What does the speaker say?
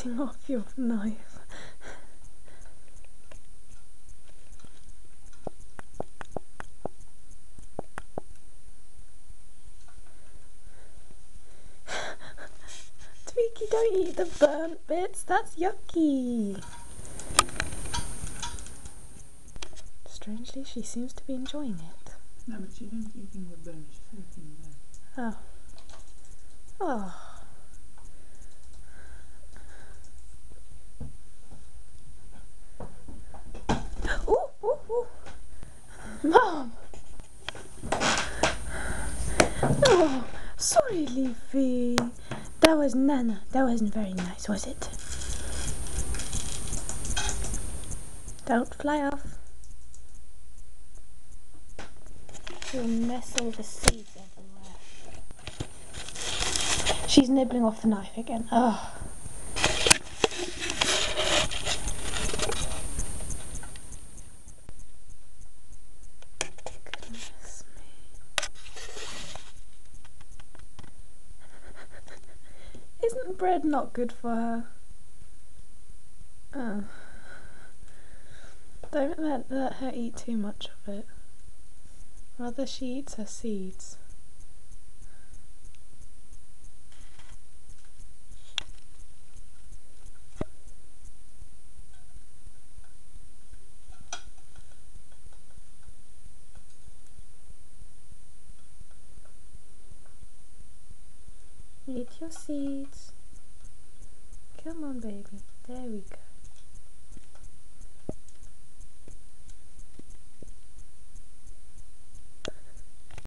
biting off your knife. Tweaky, don't eat the burnt bits, that's yucky. Strangely, she seems to be enjoying it. No, but she isn't eating the bone, she's eating the... Oh. Oh. Ooh, ooh, ooh. Mom! Oh, sorry, Leafy. That was Nana. That wasn't very nice, was it? Don't fly off. You'll mess all the seeds everywhere. She's nibbling off the knife again. Oh. Goodness me. Isn't bread not good for her? Oh. Don't let her eat too much of it. Rather she eats her seeds. Eat your seeds. Come on, baby. There we go.